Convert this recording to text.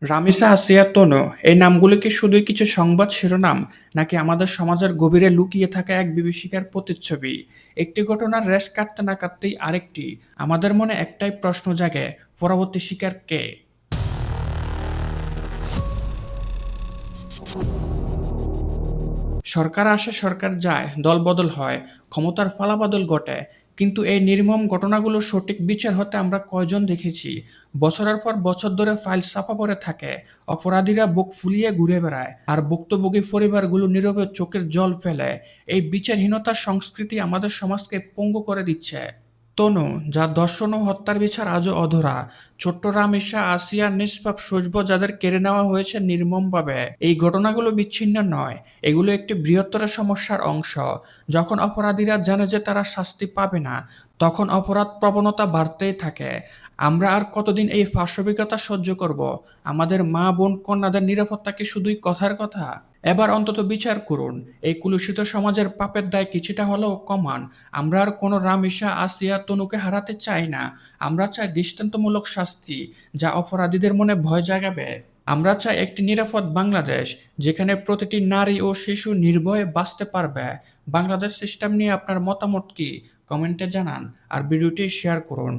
রামিসা, আসিয়া, তনু এই নামগুলো কি শুধুই কিছু সংবাদ শিরোনাম, নাকি আমাদের সমাজের গভীরে লুকিয়ে থাকা এক বিভীষিকার প্রতিচ্ছবি? একটি ঘটনার রেশ কাটতে না কাটতেই আরেকটি। আমাদের মনে একটাই প্রশ্ন জাগে, পরবর্তী শিকার কে? সরকার আসে, সরকার যায়, দলবদল হয়, ক্ষমতার পালাবদল ঘটে। কিন্তু এই নির্মম ঘটনাগুলোর সঠিক বিচার হতে আমরা কয়জন দেখেছি? বছরের পর বছর ধরে ফাইল ছাপা পড়ে থাকে, অপরাধীরা বুক ফুলিয়ে ঘুরে বেড়ায়, আর ভুক্তভোগী পরিবারগুলো নীরবে চোখের জল ফেলে। এই বিচারহীনতার সংস্কৃতি আমাদের সমাজকে পঙ্গু করে দিচ্ছে। তনু, যার ধর্ষণ ও হত্যার বিচার আজও অধরা। ছোট্ট রামেসা, আসিয়া, নিষ্পাপ শৈশব যাদের কেড়ে নেওয়া হয়েছে নির্মমভাবে। এই ঘটনাগুলো বিচ্ছিন্ন নয়, এগুলো একটি বৃহত্তর সমস্যার অংশ। যখন অপরাধীরা জানে যে তারা শাস্তি পাবে না, তখন অপরাধ প্রবণতা বাড়তেই থাকে। আমরা আর কতদিন এই পাশবিকতা সহ্য করব? আমাদের মা, বোন, কন্যাদের নিরাপত্তা কি শুধুই কথার কথা? এবার অন্তত বিচার করুন। এই কলুষিত সমাজের পাপের দায় কিছুটা হলেও কমান। আমরা আর কোনো রামিসা, আসিয়া, তনুকে হারাতে চাই না। আমরা চাই দৃষ্টান্তমূলক শাস্তি, যা অপরাধীদের মনে ভয় জাগাবে। আমরা চাই একটি নিরাপদ বাংলাদেশ, যেখানে প্রতিটি নারী ও শিশু নির্ভয়ে বাঁচতে পারবে। বাংলাদেশ সিস্টেম নিয়ে আপনার মতামত কি? কমেন্টে জানান, আর ভিডিওটি শেয়ার করুন।